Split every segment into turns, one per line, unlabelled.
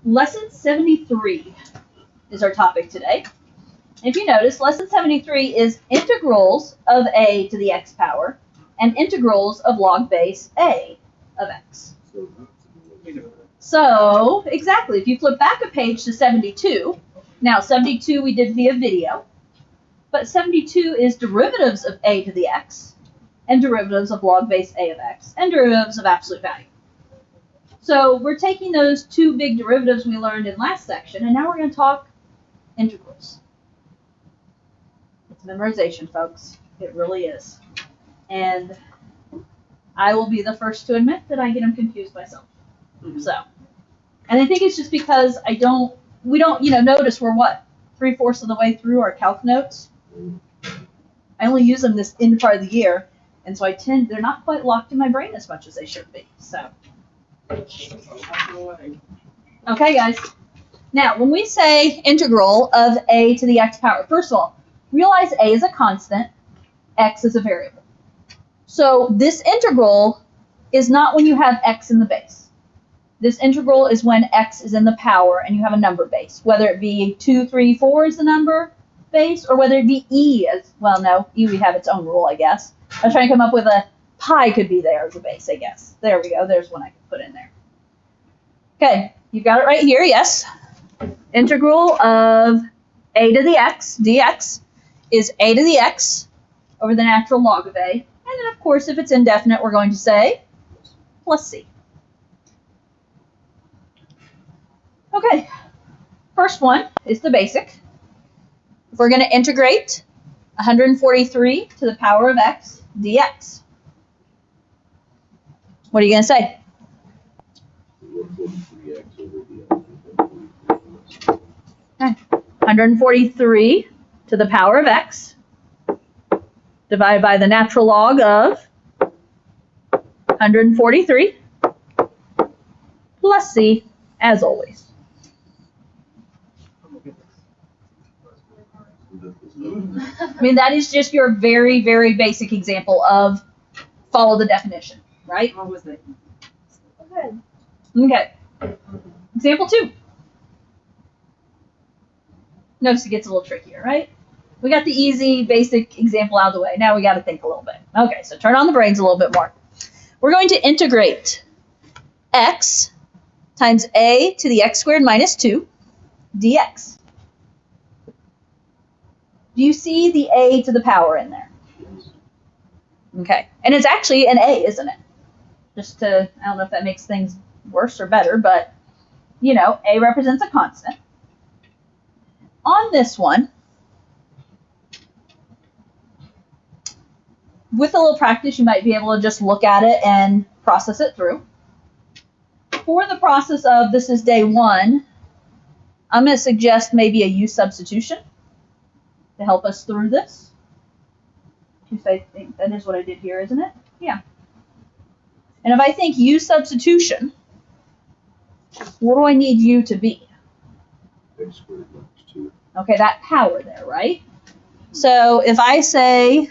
Lesson 73 is our topic today. If you notice, lesson 73 is integrals of a to the x power and integrals of log base a of x. So, exactly, if you flip back a page to 72, now 72 we did via video, but 72 is derivatives of a to the x and derivatives of log base a of x and derivatives of absolute value. So we're taking those two big derivatives we learned in last section, and now we're going to talk integrals. It's memorization, folks. It really is. And I will be the first to admit that I get them confused myself. So, and I think it's just because we don't notice we're what, 3/4 of the way through our calc notes. I only use them this end part of the year, and so they're not quite locked in my brain as much as they should be. So. Okay, guys. Now, when we say integral of a to the x power, first of all, realize a is a constant, x is a variable. So this integral is not when you have x in the base. This integral is when x is in the power and you have a number base, whether it be 2, 3, 4 is the number base, or whether it be e as, well, no, e would have its own rule, I guess. I was trying to come up with a pi could be there as a base, I guess. There we go. There's one I could put in there. Okay, you've got it right here, yes. Integral of a to the x dx is a to the x over the natural log of a. And then, of course, if it's indefinite, we're going to say plus c. Okay, first one is the basic. If we're going to integrate 143 to the power of x dx, what are you going to say? 143 to the power of x divided by the natural log of 143 plus c, as always. I mean, that is just your very, very basic example of follow the definition, right?
What was it?
Okay. Example 2. Notice it gets a little trickier, right? We got the easy, basic example out of the way. Now we got to think a little bit. Okay, so turn on the brains a little bit more. We're going to integrate x times a to the x squared minus 2 dx. Do you see the a to the power in there? Okay, and it's actually an a, isn't it? Just to, I don't know if that makes things worse or better, but, a represents a constant. On this one, with a little practice, you might be able to just look at it and process it through. For the process of this is day 1, I'm going to suggest maybe a u substitution to help us through this. I think that is what I did here, isn't it? Yeah. And if I think u substitution, what do I need u to be?
X squared minus 2.
Okay, that power there, right? So if I say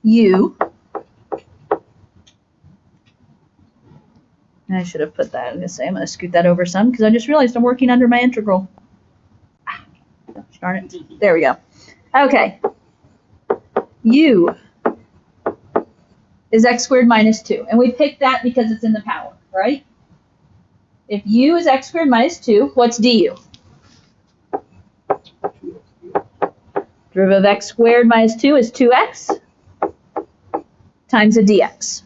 u, I should have put that, I'm going to scoot that over some because I just realized I'm working under my integral. Darn it. There we go. Okay. U is x squared minus 2. And we picked that because it's in the power, right? If u is x squared minus 2, what's du? Derivative of x squared minus 2 is 2x times a dx.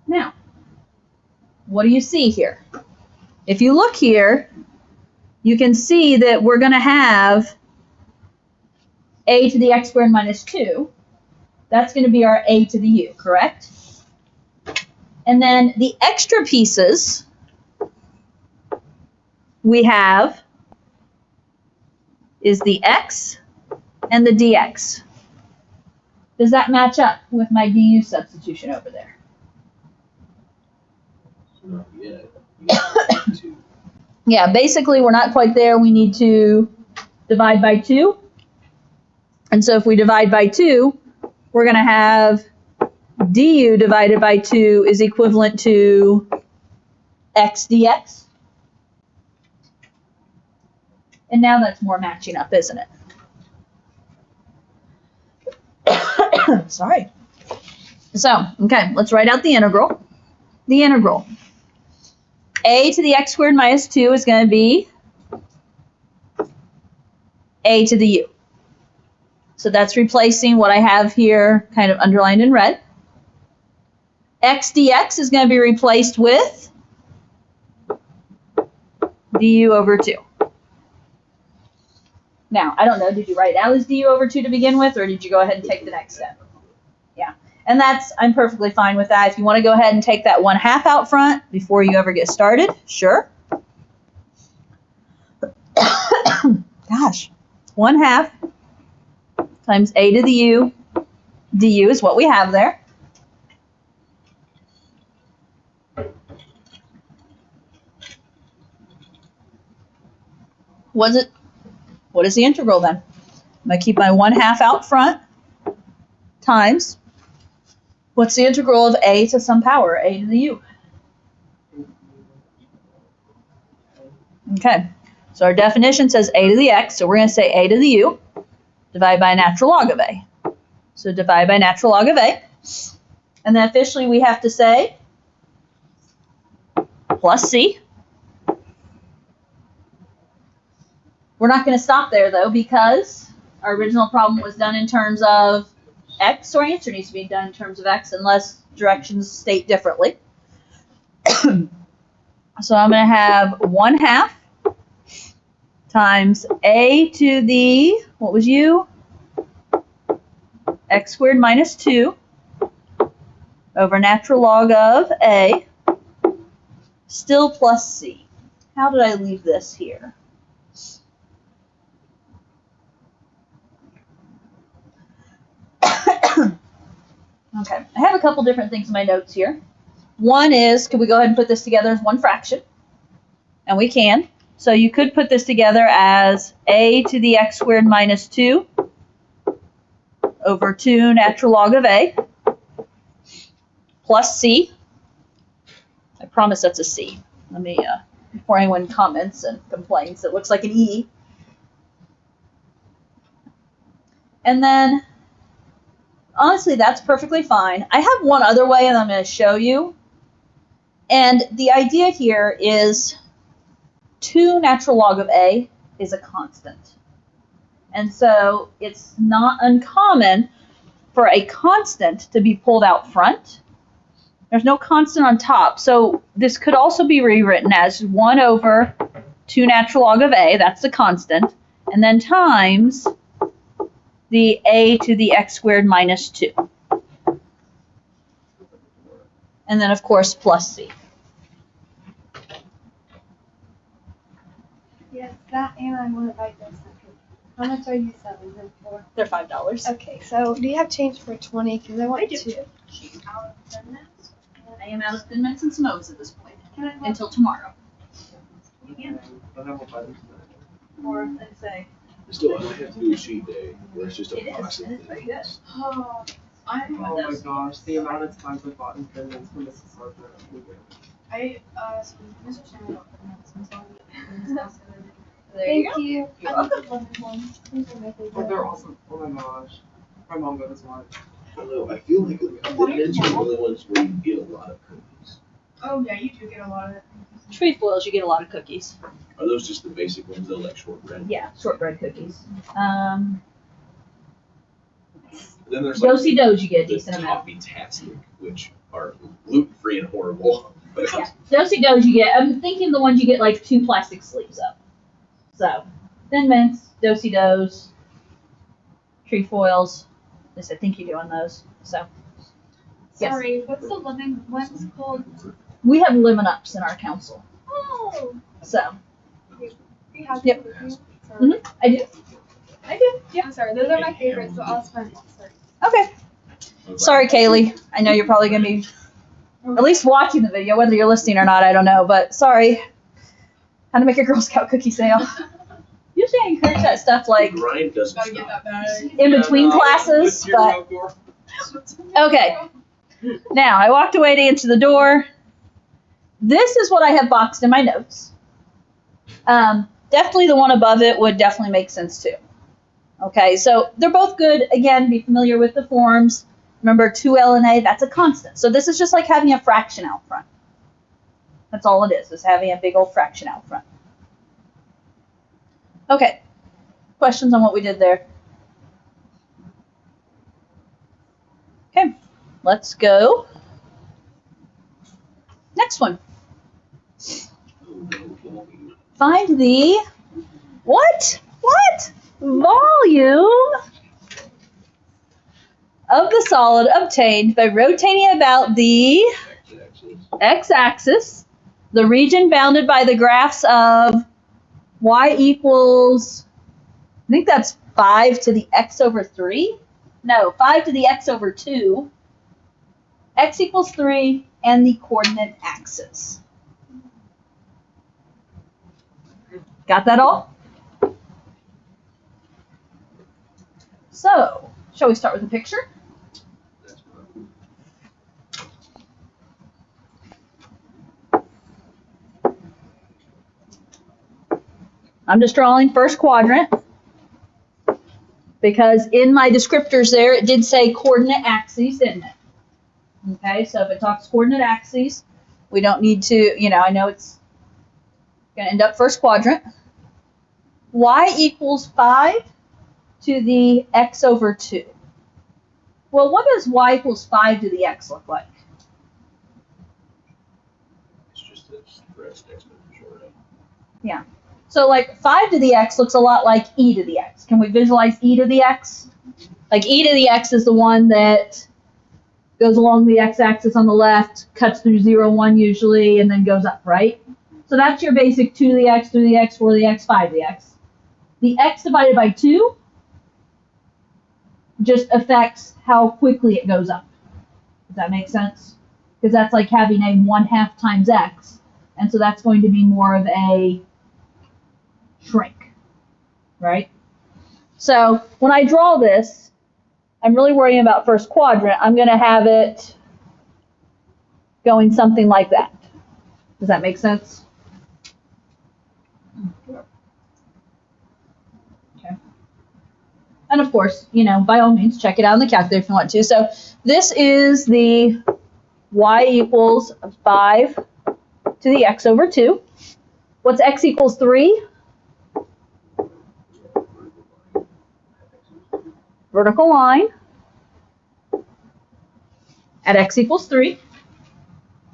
Now, what do you see here? If you look here, you can see that we're going to have a to the x squared minus 2. That's going to be our a to the u, correct? And then the extra pieces we have is the x and the dx. Does that match up with my du substitution over there?
Not yet.
Yeah, basically we're not quite there. We need to divide by 2. And so if we divide by 2, we're going to have du divided by 2 is equivalent to x dx. And now that's more matching up, isn't it? Sorry. So, okay, let's write out the integral. The integral. A to the x squared minus 2 is going to be a to the u. So that's replacing what I have here kind of underlined in red. X dx is going to be replaced with du over 2. Now, I don't know, did you write out as du over 2 to begin with, or did you go ahead and take the next step? Yeah, and I'm perfectly fine with that. If you want to go ahead and take that 1/2 out front before you ever get started, sure. Gosh, 1/2 times a to the u du is what we have there. What is the integral then? I'm going to keep my 1/2 out front times, what's the integral of a to some power, a to the u? Okay, so our definition says a to the x, so we're going to say a to the u, divided by natural log of a. So divide by natural log of a. And then officially we have to say plus c. We're not going to stop there, though, because our original problem was done in terms of x, so our answer needs to be done in terms of x unless directions state differently. So I'm going to have 1/2 times a to the, what was u? X squared minus 2 over natural log of a, still plus c. How did I leave this here? Okay, I have a couple different things in my notes here. One is, could we go ahead and put this together as one fraction? And we can. So you could put this together as a to the x squared minus 2 over 2 natural log of a plus c. I promise that's a c. Let me, before anyone comments and complains, it looks like an e. And then, honestly, that's perfectly fine. I have one other way, and I'm going to show you. And the idea here is 2 natural log of a is a constant. And so it's not uncommon for a constant to be pulled out front. There's no constant on top. So this could also be rewritten as 1 over 2 natural log of a, that's the constant, and then times the a to the x squared minus 2. And then, of course, plus c.
Yes, that and I want to buy those. How much are you selling them for?
They're $5.
Okay, so do you have change for 20? Because I want
I do.
2.
I am out of Thin Mints and some O's at this point,
Can I have
until tomorrow.
Or let's say,
Still, I might have to do a cheat day where it's just a
It is,
box of
and it's pretty good.
things.
oh, I'm
Oh my gosh, the amount of times I've bought in Finland from Mrs. Harper.
so Mr. Chandler got the
There you
Thank you.
You're
I love the lemon ones.
These are my favorite.
Oh, they're awesome. Oh my gosh. My mom got us one.
I don't know, I feel like the mints are the only ones where you can get a lot of cookies.
Oh yeah, you do get a lot of it.
Trefoils, you get a lot of cookies.
Are those just the basic ones, though, like shortbread?
Yeah, shortbread cookies.
And then there's like
Dosey Does, you get a
the
decent amount.
Toffee-tastic, which are gluten-free and horrible.
Yeah, Dosey Does you get. I'm thinking the ones you get like 2 plastic sleeves of. So, Thin Mints, Dosey Does, Trefoils. At least I think you do on those. So, yes.
Sorry, what's the lemon ones called?
We have lemon ups in our council.
Oh,
So,
you have
Yep.
them with you? Or-
Mhm. I do. I do. Yeah.
I'm sorry, those are my favorites, so I'll spend it. Sorry.
Okay. Sorry, Kaylee. I know you're probably going to be at least watching the video, whether you're listening or not, I don't know. But sorry. How to make a Girl Scout cookie sale. Usually I encourage that stuff like
The grind doesn't
Gotta get
stop.
that bag.
in between classes, but okay. Now, I walked away to answer the door. This is what I have boxed in my notes. Definitely the one above it would definitely make sense too. Okay, so they're both good. Again, be familiar with the forms. Remember, 2 ln a, that's a constant. So this is just like having a fraction out front. That's all it is having a big old fraction out front. Okay, questions on what we did there? Okay, let's go. Next one. Find the what? Volume of the solid obtained by rotating about the x-axis, the region bounded by the graphs of y equals, I think that's 5 to the x over 3. No, 5 to the x over 2, x equals 3, and the coordinate axis. Got that all? So, shall we start with a picture? I'm just drawing first quadrant because in my descriptors there it did say coordinate axes, didn't it? Okay, so if it talks coordinate axes, we don't need to, I know it's going to end up first quadrant. Y equals 5 to the x over 2. Well, what does y equals 5 to the x look like?
It's just a expressed exponential, right?
Yeah. So like 5 to the x looks a lot like e to the x. Can we visualize e to the x? Like e to the x is the one that goes along the x-axis on the left, cuts through 0, 1 usually, and then goes up, right? So that's your basic 2 to the x, 3 to the x, 4 to the x, 5 to the x. The x divided by 2 just affects how quickly it goes up. Does that make sense? Because that's like having a 1/2 times x, and so that's going to be more of a shrink, right? So when I draw this, I'm really worrying about first quadrant. I'm going to have it going something like that. Does that make sense? Okay. And of course, by all means, check it out in the calculator if you want to. So this is the y equals 5 to the x over 2. What's x equals 3? Vertical line at x equals 3. I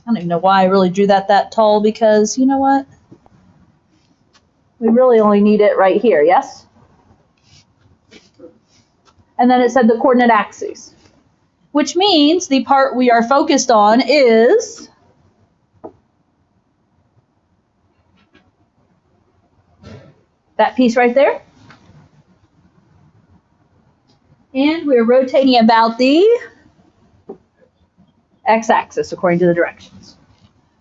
don't even know why I really drew that tall because, you know what? We really only need it right here, yes? And then it said the coordinate axes, which means the part we are focused on is that piece right there. And we're rotating about the x-axis according to the directions.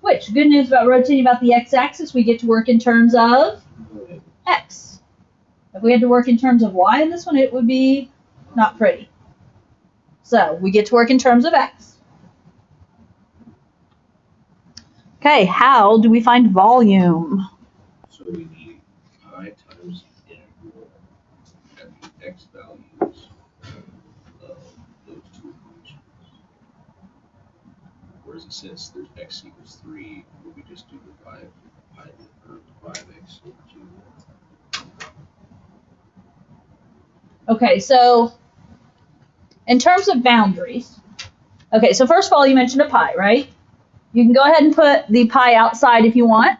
Which, good news about rotating about the x-axis, we get to work in terms of x. If we had to work in terms of y in this one, it would be not pretty. So we get to work in terms of x. Okay, how do we find volume?
So we need pi times integral at the x values of those two equations. Whereas since there's x equals 3, would we just do the 5x over 2?
Okay, so in terms of boundaries, okay, so first of all, you mentioned a pi, right? You can go ahead and put the pi outside if you want.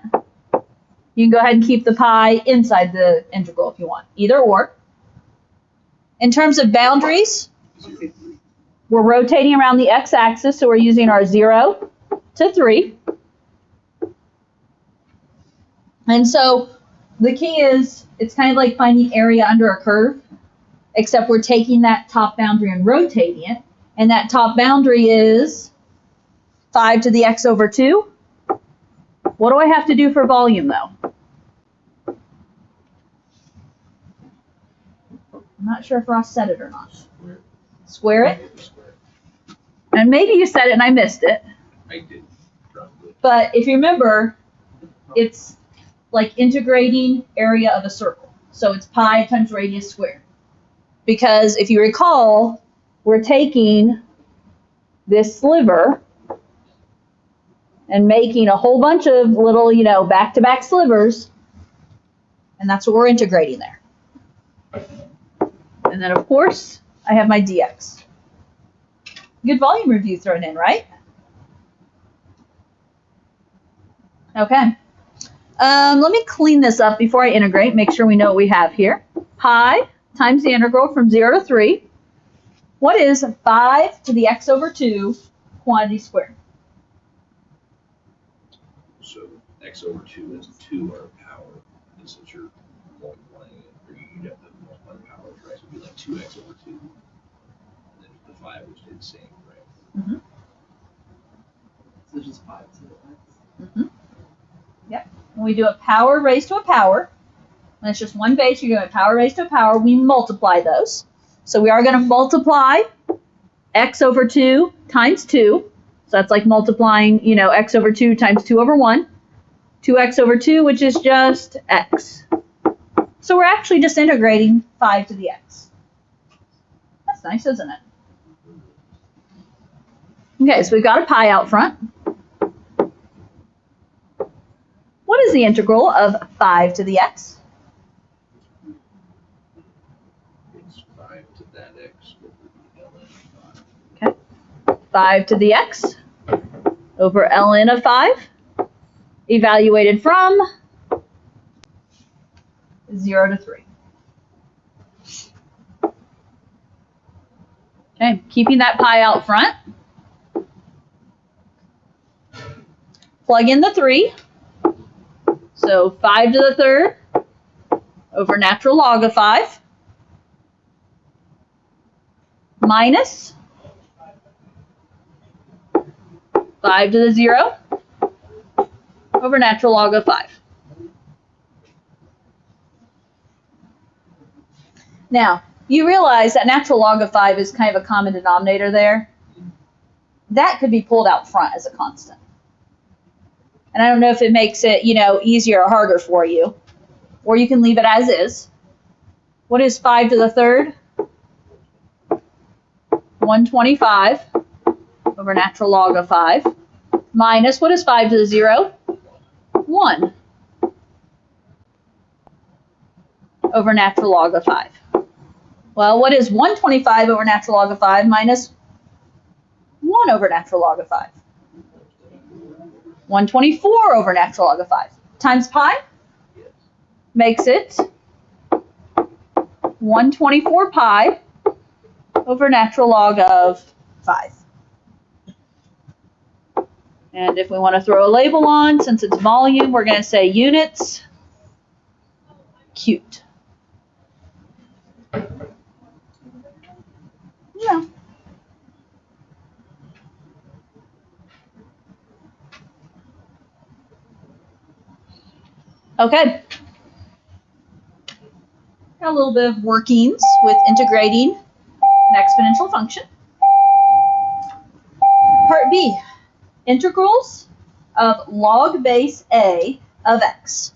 You can go ahead and keep the pi inside the integral if you want, either or. In terms of boundaries, we're rotating around the x-axis, so we're using our 0 to 3. And so the key is, it's kind of like finding area under a curve, except we're taking that top boundary and rotating it. And that top boundary is 5 to the x over 2. What do I have to do for volume, though? I'm not sure if Ross said it or not. Square it? And maybe you said it and I missed it.
I did probably.
But if you remember, it's like integrating area of a circle. So it's pi times radius squared. Because if you recall, we're taking this sliver and making a whole bunch of little, back-to-back slivers. And that's what we're integrating there. And then, of course, I have my dx. Good volume review thrown in, right? Okay. Let me clean this up before I integrate, make sure we know what we have here. Pi times the integral from 0 to 3. What is 5 to the x over 2 quantity squared?
So x over 2 is 2 our power. And since you're multiplying it, or you'd have to multiply the powers, right? So it'd be like 2x over 2. And then the 5 would stay the same, right?
Mm-hmm.
So it's just 5 to the x.
Mm-hmm. Yep. When we do a power raised to a power, when it's just one base, you're doing a power raised to a power, we multiply those. So we are going to multiply x over 2 times 2. So that's like multiplying, x over 2 times 2 over 1. 2x over 2, which is just x. So we're actually just integrating 5 to the x. That's nice, isn't it? Okay, so we've got a pi out front. What is the integral of 5 to the x?
It's 5 to that x over ln of 5.
Okay. 5 to the x over ln of 5, evaluated from 0 to 3. Okay, keeping that pi out front. Plug in the 3. So 5 to the third over natural log of 5 minus 5 to the 0 over natural log of 5. Now, you realize that natural log of 5 is kind of a common denominator there. That could be pulled out front as a constant. And I don't know if it makes it, easier or harder for you. Or you can leave it as is. What is 5 to the third? 125 over natural log of 5. Minus, what is 5 to the 0? 1 over natural log of 5. Well, what is 125 over natural log of 5 minus 1 over natural log of 5? 124 over natural log of 5 times pi makes it 124 pi over natural log of 5. And if we want to throw a label on, since it's volume, we're going to say units cubed. Yeah. Okay. Got a little bit of workings with integrating an exponential function. Part B, integrals of log base a of x.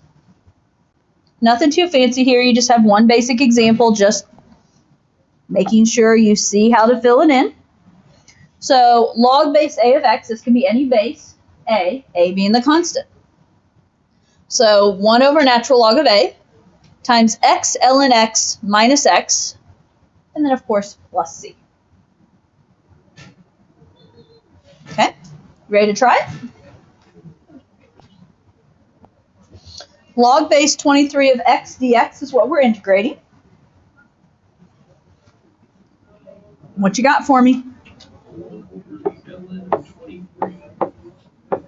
Nothing too fancy here. You just have one basic example, just making sure you see how to fill it in. So log base a of x, this can be any base, a being the constant. So 1 over natural log of a times x ln x minus x, and then, of course, plus c. Okay, ready to try it? Log base 23 of x dx is what we're integrating. What you got for me?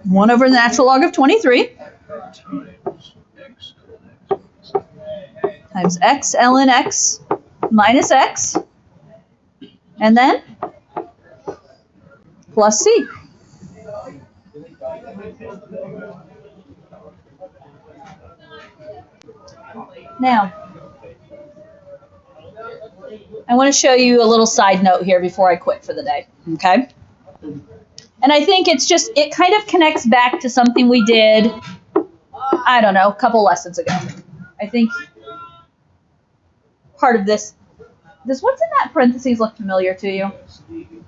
1 over the natural log of 23 times x ln x minus x, and then plus c. Now, I want to show you a little side note here before I quit for the day, okay? And I think it kind of connects back to something we did, I don't know, a couple lessons ago. I think part of this, what's in that parentheses look familiar to you?
That's if you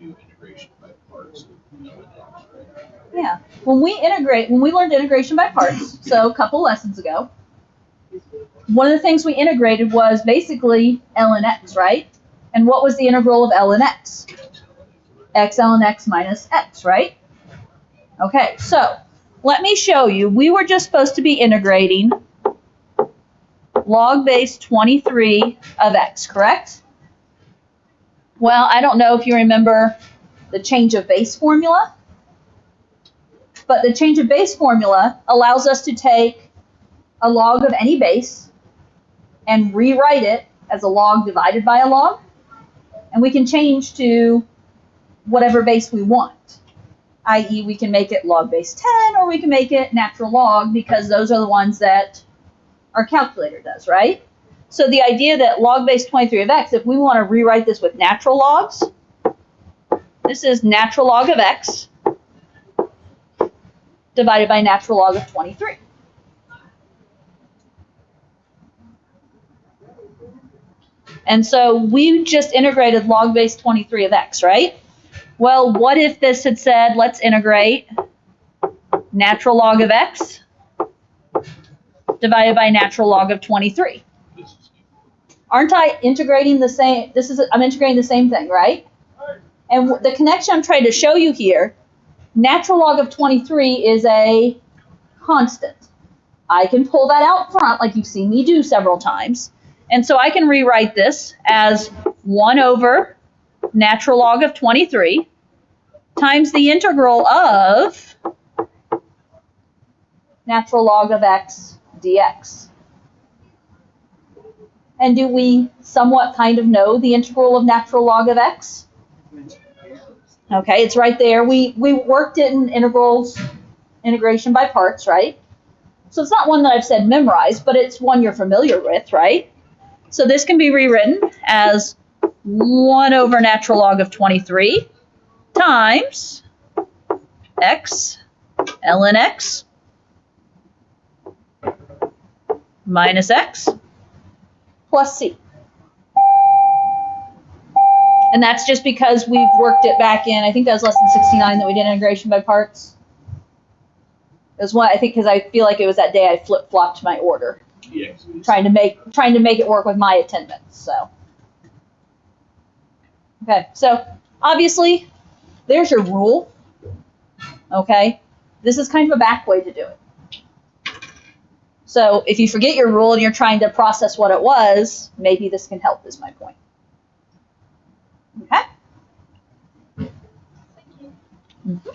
do integration by parts of LNX, right?
Yeah. When we learned integration by parts, so a couple lessons ago, one of the things we integrated was basically ln x, right? And what was the integral of ln x? X ln x minus x, right? Okay, so let me show you. We were just supposed to be integrating log base 23 of x, correct? Well, I don't know if you remember the change of base formula, but the change of base formula allows us to take a log of any base and rewrite it as a log divided by a log, and we can change to whatever base we want, i.e. we can make it log base 10 or we can make it natural log because those are the ones that our calculator does, right? So the idea that log base 23 of x, if we want to rewrite this with natural logs, this is natural log of x divided by natural log of 23. And so we just integrated log base 23 of x, right? Well, what if this had said, let's integrate natural log of x divided by natural log of 23? Aren't I integrating the same? I'm integrating the same thing, right? And the connection I'm trying to show you here, natural log of 23 is a constant. I can pull that out front like you've seen me do several times. And so I can rewrite this as 1 over natural log of 23 times the integral of natural log of x dx. And do we somewhat kind of know the integral of natural log of x? Okay, it's right there. We worked it in integration by parts, right? So it's not one that I've said memorize, but it's one you're familiar with, right? So this can be rewritten as 1 over natural log of 23 times x ln x minus x plus c. And that's just because we've worked it back in, I think that was lesson 69 that we did integration by parts. It was one, I think, because I feel like it was that day I flip-flopped my order.
Yes.
Trying to make it work with my attendance. So, okay. So obviously, there's your rule. Okay, this is kind of a back way to do it. So if you forget your rule and you're trying to process what it was, maybe this can help. Is my point. Okay.
Thank you.
Mm-hmm.